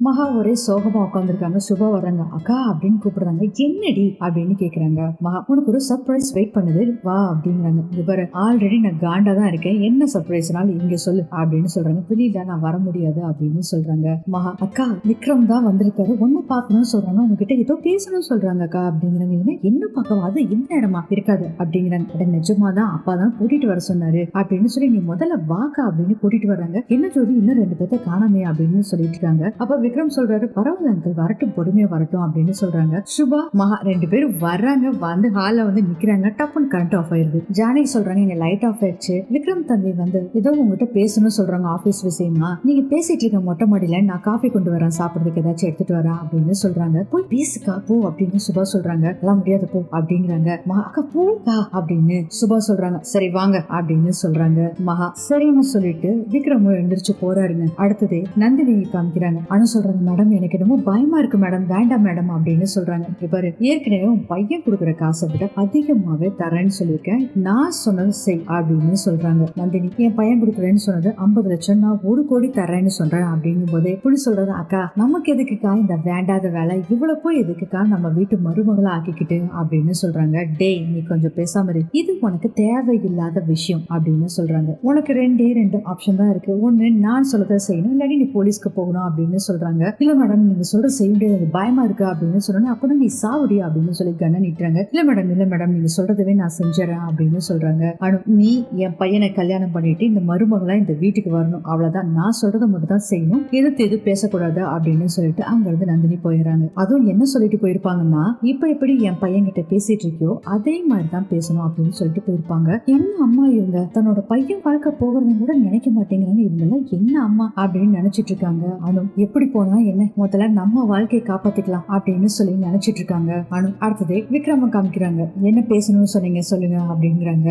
மகா ஒரே சோகமா உட்காந்துருக்காங்க. சுபா வர்றாங்க. அக்கா அப்படின்னு கூப்பிடுறாங்க. என்னடி அப்படின்னு கேக்குறாங்க. மகா, உனக்கு ஒரு சர்ப்ரைஸ் வெயிட் பண்ணுது, வா அப்படிங்கிறாங்க. இது பாரு, ஆல்ரெடி நான் காண்டா தான் இருக்கேன், என்ன சர்ப்ரைஸ்னாலும் இங்க சொல்லு அப்படின்னு சொல்றாங்க. புரியல, நான் வர முடியாது அப்படின்னு சொல்றாங்க. மகா, அக்கா விக்ரம் தான் வந்திருக்காரு, ஒன்னு பாக்கணும்னு சொல்றாங்க, உங்ககிட்ட ஏதோ பேசணும்னு சொல்றாங்க அக்கா அப்படிங்கிறாங்க. என்ன பார்க்கவா, அது என்ன இடமா இருக்காது அப்படிங்கிறாங்க. நிஜமாதான், அப்பா தான் கூட்டிட்டு வர சொன்னாரு அப்படின்னு சொல்லி நீ முதல்ல வாக்கா அப்படின்னு கூட்டிட்டு வர்றாங்க. என்ன ஜோதி, இன்னும் 2 பேர்த்த காணாமே அப்படின்னு சொல்லிட்டு இருக்காங்க. அப்ப விக்ரம் சொல்றாரு, பரவாயில்ல அங்கிள், வரட்டும், பொறுமையா வரட்டும் அப்படின்னு சொல்றாங்க. சுபா மகா 2 பேரும் வர்றாங்க. வந்து ஹால்ல வந்து நிக்கிறாங்க. டப்புன்னு கரண்ட் ஆஃப் ஆயிருது. ஜானகி சொல்றாங்க, இங்க லைட் ஆஃப் ஆயிடுச்சு, விக்ரம் தம்பி வந்து ஏதோ உங்ககிட்ட பேசணும்னு சொல்றாங்க, ஆபீஸ் விஷயமா. நீங்க பேசிட்டு இருக்க மொட்டை மாடியில நான் காஃபி கொண்டு வரேன், சாப்பிடுறதுக்கு ஏதாச்சும் எடுத்துட்டு வரேன் அப்படின்னு சொல்றாங்க. போய் பேசுக்கா போ அப்படின்னு சுபா சொல்றாங்க. எல்லாம் முடியாது போ அப்படிங்கிறாங்க. மகா, அக்கா போக்கா அப்படின்னு சுபா சொல்றாங்க. சரி வாங்க அப்படின்னு சொல்றாங்க. மகா சரின்னு சொல்லிட்டு விக்ரம் எழுந்திரிச்சு போறாருங்க. அடுத்தது நந்தினியை காமிக்கிறாங்க. அனு சொல்றாங்க, மேடம் எனக்கு என்னமோ பயமா இருக்கு மேடம், வேண்டாம் மேடம் அப்படின்னு சொல்றாங்க. பாரு, ஏற்கனவே உன் பையன் கொடுக்குற காசை விட அதிகமாவே தரேன்னு சொல்லியிருக்கேன், நான் சொன்னது செய் அப்படின்னு சொல்றாங்க. நந்தினி, என் பையன் கொடுக்குறேன்னு சொன்னது 50 லட்சம், நான் 1 கோடி தரேன்னு சொல்றேன் அப்படிங்கும் போதே புலி சொல்றது, அக்கா நமக்கு எதுக்குக்கா இந்த வேண்டாத வேலை, இவ்வளவு போய் எதுக்குக்கா நம்ம வீட்டு மருமகளை ஆக்கிக்கிட்டு அப்படின்னு சொல்றாங்க. டேய் நீ கொஞ்சம் பேசாம இரு, இது உனக்கு தேவையில்லாத விஷயம் அப்படின்னு சொல்றாங்க. உனக்கு 2 ஆப்ஷன் தான் இருக்கு, ஒண்ணு நான் சொல்றதை செய்யணும், இல்லாட்டி நீ போலீஸ்க்கு போகணும் அப்படின்னு சொல்றாங்க. இல்ல மேடம் நீங்க சொல்ற செய்ய முடியாது, பயமா இருக்கு அப்படின்னு சொன்னோன்னே, அப்பதான் நீ சாவடி அப்படின்னு சொல்லி கண்ண நீட்டுறாங்க. இல்ல மேடம் நீங்க சொல்றதவே நான் செஞ்சுறேன் அப்படின்னு சொல்றாங்க. அனு, நீ என் பையனை கல்யாணம் பண்ணிட்டு இந்த மருமகளா இந்த வீட்டுக்கு வரணும், அவ்வளவுதான், நான் சொல்றதை மட்டும் தான் செய்யணும், எது பேசக்கூடாது அப்படின்னு சொல்லிட்டு அங்க இருந்து நந்தினி போயிடறாங்க. அதுவும் என்ன சொல்லிட்டு போயிருப்பாங்கன்னா, இப்ப எப்படி என் பையன் கிட்ட பேசிட்டு இருக்கியோ அதே மாதிரிதான் பேசணும் அப்படின்னு சொல்லிட்டு போயிருப்பாங்க. என்ன அம்மா இவங்க, தன்னோட பையன் வாழ்க்கை போகிறத கூட நினைக்க மாட்டேங்கிறாங்க, இவங்க எல்லாம் என்ன அம்மா அப்படின்னு நினைச்சிட்டு இருக்காங்க. அனு, எப்படி போனா என்ன, முதல்ல நம்ம வாழ்க்கையை காப்பாத்திக்கலாம் அப்படின்னு சொல்லி நினைச்சிட்டு இருக்காங்க. அனு, அடுத்ததே விக்ரம காமிக்கிறாங்க. என்ன பேசணும்னு சொன்னீங்க சொல்லுங்க அப்படிங்கிறாங்க.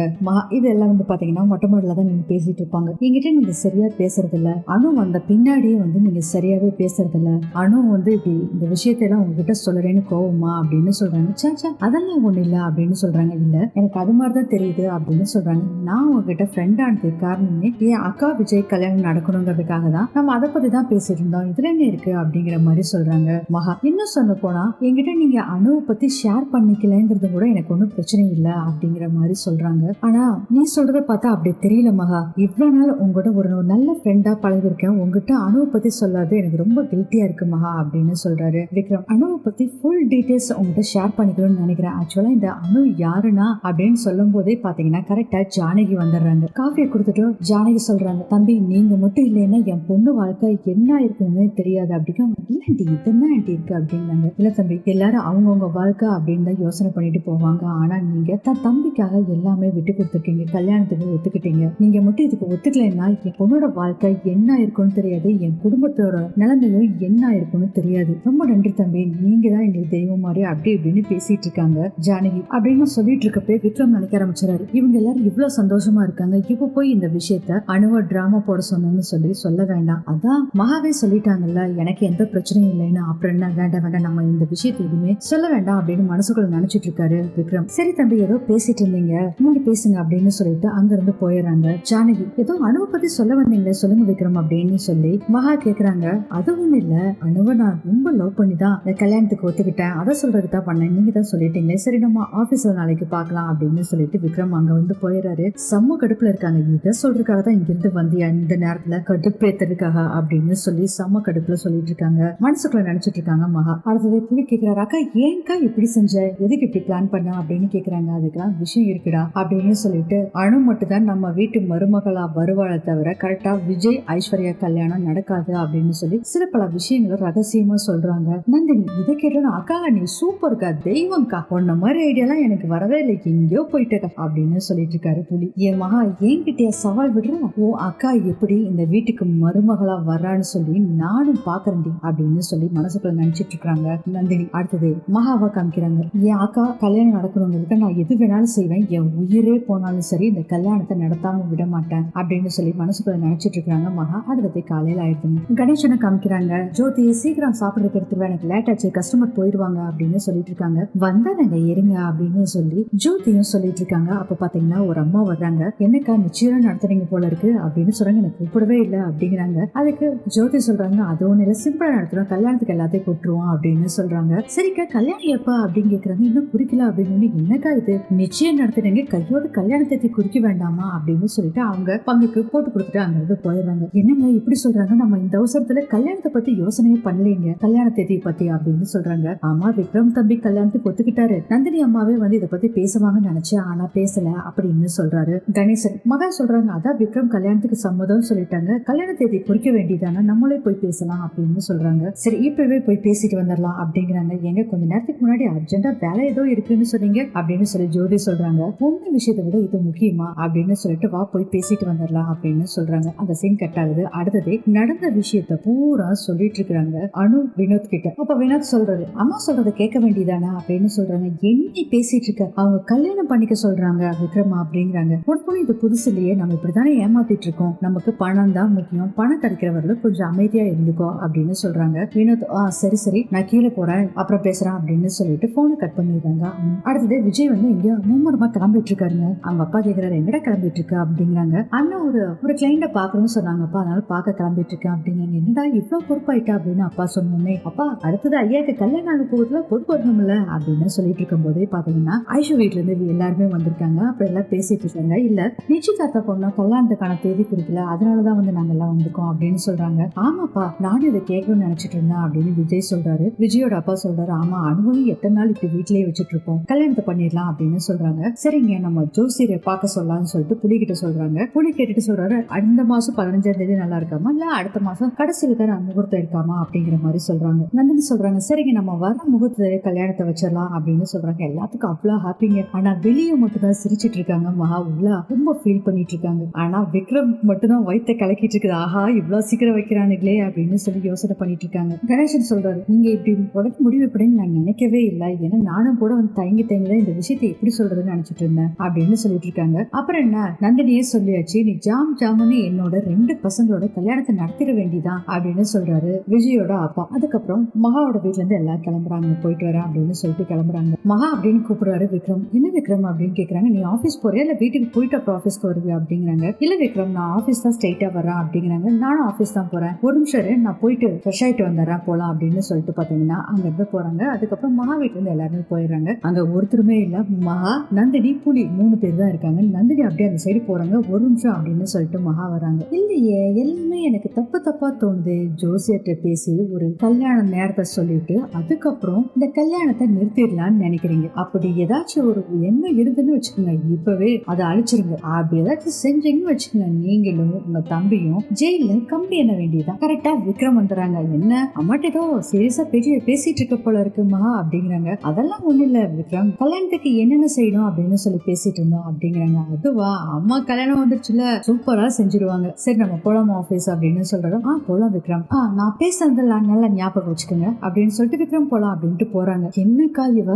இதெல்லாம் வந்து பாத்தீங்கன்னா மொட்டை மாடல தான் நீங்க பேசிட்டு இருப்பாங்க, என்கிட்ட நீங்க சரியா பேசுறது இல்ல, அனு வந்த பின்னாடியே வந்து நீங்க சரியாவே பேசுறது இல்ல, அனு வந்து இப்படி இந்த விஷயத்தையெல்லாம் உங்ககிட்ட சொல்றேன்னு கோவமா அப்படின்னு சொல்றாங்க. சாச்சா அதெல்லாம் ஒண்ணு இல்ல அப்படின்னு சொல்றாங்க. இல்ல எனக்கு அது மாதிரிதான் தெரியுது அப்படின்னு சொல்றாங்க. நான் உங்ககிட்ட ஃப்ரெண்ட் ஆனதுக்கு காரணமே என் அக்கா விஜய் கல்யாணம் நடக்கணுங்கிறதுக்காக தான், நம்ம அதை பத்தி தான் பேசிட்டு இருந்தோம், இதுல என்ன இருக்கு அப்படிங்கிற மாதிரி சொல்றாங்க. மகா, இன்னும் சொல்ல போனா என்கிட்ட நீங்க அணுவை பத்தி ஷேர் பண்ணிக்கலங்கிறது கூட எனக்கு ஒன்றும் பிரச்சனை இல்லை அப்படிங்கிற மாதிரி சொல்றாங்க. ஆனா நீ சொல்றதை பார்த்தா அப்படி தெரியல மகா, இவ்வளவு நாள் உங்ககிட்ட ஒரு நல்ல ஃப்ரெண்டா பழகிருக்கேன், உங்ககிட்ட அணுவை பத்தி சொல்லாது எனக்கு ரொம்ப கில்ட்டியா இருக்கு மகா அப்படின்னு சொல்றாரு விக்ரம். அணுவை பத்தி ஃபுல் டீடைல்ஸ் உங்ககிட்ட ஷேர் பண்ணிக்கணும்னு நினைக்கிறேன். ஆக்சுவலா இந்த அணு யாருன்னா அப்படின்னு சொல்லும் போதே பாத்தீங்கன்னா கரெக்டா ஜானகி வந்துடுறாங்க. காஃபியை கொடுத்துட்டு ஜானகி சொல்றாங்க, தம்பி நீங்க மட்டும் இல்லைன்னா என் பொண்ணு வாழ்க்கை என்ன இருக்குன்னு தெரியாது அப்படிங்க. இல்ல இதென்ன ஆண்டி இருக்கு அப்படிங்கிறாங்க. இல்ல தம்பி, எல்லாரும் அவங்கவுங்க வாழ்க்கை அப்படின்னு தான் யோசனை பண்ணிட்டு போவாங்க, ஆனா நீங்க தன் தம்பிக்காக எல்லாமே விட்டு கொடுத்துருக்கீங்க, கல்யாணத்துக்கு ஒத்துக்கிட்டீங்க, நீங்க மட்டும் இதுக்கு ஒத்துக்கலைன்னா என் பொண்ணோட வாழ்க்கை என்ன இருக்குன்னு தெரியாது, என் குடும்பத்தோட நிலைமையும் என்ன இருக்குன்னு தெரியாது, ரொம்ப நன்றி தம்பி, நீங்க தான் எங்களுக்கு தெய்வம் மாதிரி அப்படி இப்படின்னு பேசிட்டு இருக்காங்க ஜானகி. அப்படின்னு சொல்லிட்டு இருக்கப்பே விக்ரம் நினைக்க ஆரம்பிச்சாரு, இவங்க எல்லாரும் இவ்வளவு சந்தோஷமா இருக்காங்க, இப்ப போய் இந்த விஷயத்த அணுவ டிராமா போட சொன்னேன்னு சொல்லி சொல்ல வேண்டாம், அதான் மகாவே சொல்லிட்டாங்கல்ல எனக்கு எந்த பிரச்சனையும் இல்லைன்னு, அப்புறம் என்ன, வேண்டாம் நம்ம இந்த விஷயத்தை எதுவுமே சொல்ல வேண்டாம் அப்படின்னு மனசுக்குள்ள நினைச்சிட்டு இருக்காரு விக்ரம். சரி தம்பி ஏதோ பேசிட்டு இருந்தீங்க, நீங்க பேசுங்க அப்படின்னு சொல்லிட்டு அங்க இருந்து போயிடுறாங்க. ஜானகி, ஏதோ அணுவை பத்தி சொல்ல வந்தீங்களே, சொல்லுங்க விக்ரம் அப்படின்னு சொல்லி மகா கேக்குறாங்க. அது ஒண்ணு இல்ல, அணுவை நான் ரொம்ப லவ் பண்ணி தான் இந்த கல்யாணத்துக்கு ஒத்துக்கிட்டேன், அதை சொல்றதுக்கு தான் பண்ணேன், நீங்க தான் சொல்லிட்டீங்களே, சரி நம்ம ஆபீஸ்ல நாளைக்கு பார்க்கலாம் அப்படின்னு சொல்லிட்டு விக்ரம் அங்க வந்து போயிடுறாரு. செம்ம கடுப்புல இருக்காங்க, இதை சொல்றதுக்காக தான் இங்க இருந்து வந்தியா இந்த நேரத்துல கடுப்பேத்துறதுக்காக அப்படின்னு சொல்லி செம்ம கடுப்புல சொல்லிட்டு இருக்காங்க. மனசுக்குள்ள நினைச்சிட்டு இருக்காங்க மகா. அடுத்தது புலி கேக்குறாரு, அக்கா ஏன்க்கா இப்படி செஞ்ச, எதுக்கு இப்படி பிளான் பண்ண அப்படின்னு கேக்குறாங்க. அதுக்கெல்லாம் விஷயம் இருக்குடா அப்படின்னு சொல்லிட்டு, அணு மட்டும் தான் நம்ம வீட்டு மருமகளா வருவாளை தவிர கரெக்டா விஜய் ஐஸ்வர்யா கல்யாணம் நடக்காது அப்படின்னு சொல்லி சில பல விஷயங்களை ரகசியமா சொல்றாங்க. நந்தினி இதை கேட்டோம், அக்கா நீ சூப்பர்க்கா, தெய்வம்க்கா, உன்ன மாதிரி ஐடியாலாம் எனக்கு வரவே இல்லை, எங்கேயோ போயிட்டக்கா அப்படின்னு சொல்லிட்டு இருக்காரு புலி. என் மகா என்கிட்டயா சவால் விடுறேன், ஓ அக்கா எப்படி இந்த வீட்டுக்கு மருமகளா வர்றான்னு சொல்லி நானும் பாக்குறேன் அப்படின்னு சொல்லி மனசுக்குள்ள நினைச்சிட்டு இருக்காங்க நந்தினி. அடுத்தது மகாவை காமிக்கிறாங்க. என் அக்கா கல்யாணம் நடக்கணுங்கிறதுக்கு நான் எது வேணாலும் செய்வேன், என் உயிரே போனாலும் சரி இந்த கல்யாணத்தை நடத்தாம விட மாட்டேன் அப்படின்னு சொல்லி மனசுக்குள்ள நினைச்சிட்டு இருக்காங்க மகா. அடுத்தது காலையில ஆயிடுதுங்க. கணேசனை காமிக்கிறாங்க. ஜோதி சீக்கிரம் சாப்பிடுறதுக்கு எடுத்துருவேன், எனக்கு லேட் ஆச்சு, கஸ்டமர் போயிடுவாங்க அப்படின்னு சொல்லிட்டு இருக்காங்க. வந்தா நாங்க இருங்க அப்படின்னு சொல்லி ஜோதியும் சொல்லிட்டு இருக்காங்க. அப்ப பாத்தீங்கன்னா ஒரு அம்மா வர்றாங்க. என்னக்கா நிச்சயம் நடத்துறீங்க போல இருக்கு அப்படின்னு சொல்றாங்க. எனக்கு கூப்பிடவே இல்லை அப்படிங்கிறாங்க. அதுக்கு ஜோதி சொல்றாங்க, அது ஒண்ணு பண்ணல, சிம்பிளா நடத்துறோம், கல்யாணத்துக்கு எல்லாத்தையும் கொட்டுருவோம் அப்படின்னு சொல்றாங்க. சரிக்கா கல்யாணம் எப்ப அப்படின்னு கேக்குறாங்க. இன்னும் குறிக்கல அப்படின்னு. என்னக்கா இது, நிச்சயம் நடத்துறீங்க, கையோட கல்யாணத்தை குறிக்க வேண்டாமா அப்படின்னு சொல்லிட்டு அவங்க பங்குக்கு போட்டு கொடுத்துட்டு அங்க இருந்து போயிடுறாங்க. என்னங்க இப்படி சொல்றாங்க, நம்ம இந்த அவசரத்துல கல்யாணத்தை பத்தி யோசனையே பண்ணலீங்க, கல்யாண தேதி பத்தி அப்படின்னு சொல்றாங்க. ஆமா, விக்ரம் தம்பி கல்யாணத்துக்கு ஒத்துக்கிட்டாரு, நந்தினி அம்மாவே வந்து இதை பத்தி பேசுவாங்கன்னு நினைச்சேன், ஆனா பேசல அப்படின்னு சொல்றாரு கணேசன். மகா சொல்றாங்க, அதான் விக்ரம் கல்யாணத்துக்கு சம்மதம் சொல்லிட்டாங்க, கல்யாண தேதி குறிக்க வேண்டியதானே, நம்மளே போய் பேசலாம் அப்படின்னு சொல்றாங்க. சரி இப்பவே போய் பேசிட்டு வந்துடலாம் அப்படிங்கிறாங்க. எங்க கொஞ்ச நேரத்துக்கு முன்னாடி அர்ஜென்டா வேலை ஏதோ இருக்குன்னு சொன்னீங்க அப்படின்னு சொல்லி ஜோதி சொல்றாங்க. பொண்ணு விஷயத்தை விட இது முக்கியமா அப்படின்னு சொல்லிட்டு வா போய் பேசிட்டு வந்துடலாம் அப்படின்னு சொல்றாங்க. அந்த சீன் கட் ஆகுது. அடுத்ததே நடந்த விஷயத்த பூரா சொல்லிட்டு இருக்காங்க அனு வினோத் கிட்ட. அப்ப வினோத் சொல்றாரு, அம்மா சொல்றதை கேட்க வேண்டியதானே அப்படின்னு சொல்றாங்க. என்ன பேசிட்டு இருக்க, அவங்க கல்யாணம் பண்ணிக்க சொல்றாங்க விக்ரமா அப்படிங்கிறாங்க. உடனே இது புதுசு இல்லையே, நம்ம இப்படித்தானே ஏமாத்திட்டு இருக்கோம், நமக்கு பணம் தான் முக்கியம், பணம் கிடைக்கிறவர்களும் கொஞ்சம் அமைதியா இருந்துக்கோ அப்படின்னு சொல்றாங்க. வினோத் சரி சரி நான் கீழே போறேன் அப்புறம் பேசுறேன் அப்படின்னு சொல்லிட்டு போனை கட் பண்ணிடுறாங்க. அடுத்தது விஜய் வந்து இங்க மும்முரமா கிளம்பிட்டு இருக்காருங்க. அவங்க அப்பா கேக்குறாரு, எங்கடா கிளம்பிட்டு இருக்க அப்படிங்கிறாங்க. அண்ணன் ஒரு கிளைண்ட பாக்கணும்னு சொன்னாங்கப்பா, அதனால பாக்க கிளம்பிட்டு இருக்கேன் அப்படிங்கிறாங்க. என்னடா இவ்வளவு பொறுப்பாயிட்டா அப்படின்னு அப்பா சொன்னோன்னே, அப்பா அடுத்தது ஐயாக்கு கல்யாணம் ஆக போகுதுல, பொறுப்பு வரணும்ல அப்படின்னு சொல்லிட்டு இருக்கும் போதே பாத்தீங்கன்னா ஐஷு வீட்டுல இருந்து எல்லாருமே வந்திருக்காங்க. அப்புறம் எல்லாம் பேசிட்டு இருக்காங்க. இல்ல நிச்சயதார்த்த பொண்ணா கல்யாணத்துக்கான தேதி குறிக்கல, அதனாலதான் வந்து நாங்க எல்லாம் வந்திருக்கோம் அப்படின்னு சொல்றாங்க. ஆமாப்பா நானும் இதை கேட்கணும்னு நினைச்சிட்டு இருந்தேன் அப்படின்னு விஜய் சொல்றாரு. விஜயோட அப்பா சொல்றாரு, ஆமா அனுபவம் எத்தனை நாள் இப்படி வீட்லயே வச்சுட்டு இருப்போம், கல்யாணத்தை பண்ணிடலாம் அப்படின்னு சொல்றாங்க. சரிங்க நம்ம ஜோசியரை பார்க்க சொல்லலாம்னு சொல்லிட்டு புலி கிட்ட சொல்றாங்க. புலி கேட்டுட்டு சொல்றாரு, இந்த மாசம் 15ஆம் தேதி நல்லா இருக்காமா, இல்ல அடுத்த மாசம் கடைசியில தான் முகூர்த்தம் இருக்காமா அப்படிங்கிற மாதிரி சொல்றாங்க. நந்தினி சொல்றாங்க, சரிங்க நம்ம வர முகூர்த்தத்திலே கல்யாணத்தை வச்சிடலாம் அப்படின்னு சொல்றாங்க. எல்லாத்துக்கும் அவ்வளவு ஹாப்பிங்க. ஆனா வெளியே மட்டும் தான் சிரிச்சிட்டு இருக்காங்க. மகா உள்ள ரொம்ப ஃபீல் பண்ணிட்டு இருக்காங்க. ஆனா விக்ரம் மட்டும் தான் வயித்தை கலக்கிட்டு இருக்குது. ஆஹா இவ்வளவு சீக்கிரம் வைக்கிறானுங்களே அப்படின்னு சொல்லி யோசனை பண்ணிட்டு இருக்காங்க. கணேசன் சொல்றாரு, நீங்க இப்படி உடனே முடிவு எப்படின்னு நான் நினைக்கவே இல்லை, ஏன்னா நானும் கூட வந்து தயங்கி தயங்கிதான் இந்த விஷயத்தை எப்படி சொல்றதுன்னு நினைச்சிட்டு இருந்தேன் அப்படின்னு சொல்லிட்டு இருக்காங்க. அப்புறம் என்ன, நந்தினியே சொல்லியாச்சு, நீ ஜாமுன்னு என்னோட 2 பசங்களோட கல்யாணத்தை நடத்திட வேண்டியதான் அப்படின்னு சொல்றாரு விஜயோட அப்பா. அதுக்கப்புறம் மகாவோட வீட்டுல இருந்து எல்லாம் கிளம்புறாங்க, போயிட்டு வரேன் அப்படின்னு சொல்லிட்டு கிளம்புறாங்க. மகா அப்படின்னு கூப்பிடுறாரு விக்ரம். என்ன விக்ரம் அப்படின்னு கேக்குறாங்க. நீ ஆபீஸ் போறியா இல்ல வீட்டுக்கு போயிட்டு அப்புறம் ஆபீஸ்க்கு வருவியா அப்படிங்கிறாங்க. இல்ல விக்ரம் நான் ஆபீஸ் தான் ஸ்ட்ரைட்டா வரேன் அப்படிங்கிறாங்க. நானும் ஆபீஸ் தான் போறேன், ஒரு நிமிஷம் நான் போயிட்டு ஃப்ரெஷ் ஆயிட்டு வந்துடுறேன் போலாம் அப்படின்னு சொல்லிட்டு பாத்தீங்கன்னா அங்க இருந்து போறாங்க. அதுக்கப்புறம் மகா வீட்டுல இருந்து எல்லாருமே போயிடுறாங்க. அங்க ஒருத்தருமே இல்ல, மகா நந்தினி புலி 3 பேர் தான் இருக்காங்க. நந்தினி அப்படியே அந்த சைடு போறாங்க. ஒரு நிமிஷம் அப்படின்னு சொல்லிட்டு மகா வராங்க. இல்லையே எல்லாமே எனக்கு தப்பா தோணுது, ஜோசியர்கிட்ட பேசி ஒரு கல்யாண நேரத்தை சொல்லிட்டு அதுக்கப்புறம் இந்த கல்யாணத்தை நிறுத்திடலாம்னு நினைக்கிறீங்க, அப்படி ஏதாச்சும் ஒரு எண்ணம் இருக்குன்னு வச்சுக்கோங்க, இப்பவே அதை அழிச்சிருங்க. அப்படி ஏதாச்சும் செஞ்சீங்கன்னு வச்சுக்கோங்க, நீங்களும் உங்க தம்பியும் ஜெயில கம்பி என்ன வேண்டியதான். கரெக்டா விக்ரம் வந்துறாங்க. என்ன அம்மாட்ட ஏதோ சீரியஸா பேசிட்டு இருக்க போல இருக்குமா அப்படிங்கிறாங்க. அதெல்லாம் ஒண்ணு இல்ல விக்ரம், கல்யாணத்துக்கு என்னென்ன செய்யணும் அப்படின்னு சொல்லி பேசிட்டு இருந்தோம் அப்படிங்கிறாங்க. அதுவா, அம்மா கல்யாணம் வந்துருச்சுல, சூப்பரா செஞ்சிருவாங்க, சரி நம்ம போலாம் ஆபீஸ் அப்படின்னு சொல்றோம். போலாம் விக்ரம், நான் பேசுறதெல்லாம் நல்லா ஞாபகம் வச்சுக்கோங்க அப்படின்னு சொல்லிட்டு விக்ரம் போலாம் அப்படின்ட்டு போறாங்க. என்னக்கா இவ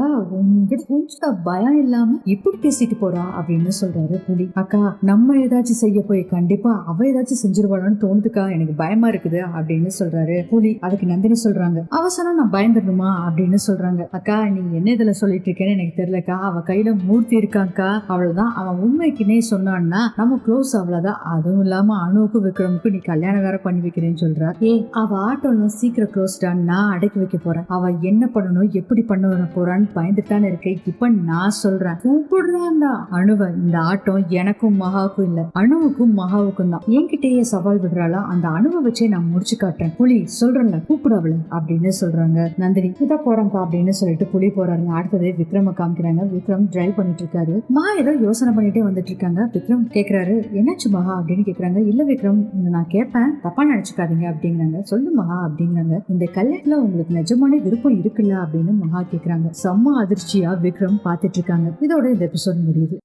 கொஞ்சம் பயம் இல்லாம இப்படி பேசிட்டு போறா அப்படின்னு சொல்றாரு புலி. அக்கா நம்ம ஏதாச்சும் செய்ய போய் கண்டிப்பா அவ ஏதாச்சும் செஞ்சிருவாளான்னு தோணுதுக்கா, எனக்கு பயமா இருக்குது அப்படின்னு சொல்றாரு புலி. அதுக்கு நந்தினி சொல்றாங்க, அவசரம் நான் பயந்துடணுமா அப்படின்னு சொல்றாங்க. அக்கா நீங்க என்ன இதுல சொல்லிட்டு இருக்கேன்னு எனக்கு தெரியலக்கா, அவ கையில மூர்த்தி இருக்காக்கா, அவ்வளவுதான், அவன் உண்மைக்குனே சொன்னான்னா நம்ம க்ளோஸ், அவ்வளவுதான். அதுவும் இல்லாம அணுவுக்கு விக்ரமுக்கு நீ கல்யாணம் வேற பண்ணி வைக்கிறேன்னு சொல்றா. அவ ஆட்டோலாம் சீக்கிரம் க்ளோஸ்டான்னு நான் அடக்கி வைக்க போறேன், அவ என்ன பண்ணணும் எப்படி பண்ண போறான்னு பயந்துட்டான்னு இருக்கேன். இப்ப நான் சொல்றேன், கூப்பிடுறான்டா அணுவ, இந்த ஆட்டம் எனக்கும் மகாவுக்கும் இல்ல, அணுவுக்கும் மகாவுக்கும் தான். என்கிட்டயே சவால் விடுறாளா, அந்த அணுவை வச்சே நான் முடிச்சு காட்டுறேன், புலி சொல்றேன்ல கூப்பிடு அவளை அப்படின்னு சொல்றாங்க. நந்தினி இதான் போறாங்கப்பா அப்படின்னு சொல்லிட்டு புலி போறாருங்க. அடுத்தது விக்ரம காமிக்கிறாங்க. விக்ரம் டிரைவ் பண்ணிட்டு இருக்காரு. மா ஏதோ யோசனை பண்ணிட்டே வந்துட்டு இருக்காங்க. விக்ரம் கேக்குறாரு, என்னாச்சு மகா அப்படின்னு கேக்குறாங்க. இல்ல விக்ரம் நான் கேட்பேன், தப்பா நினைச்சுக்காதீங்க அப்படிங்கிறாங்க. சொல்லு மகா அப்படிங்கிறாங்க. இந்த கல்யாணத்துல உங்களுக்கு நிஜமான விருப்பம் இருக்குல்ல அப்படின்னு மகா கேக்குறாங்க. செம்ம அதிர்ச்சியா விக்ரம் பாத்துட்டு இருக்காங்க. இதோட இந்த எபிசோட் முடியுது.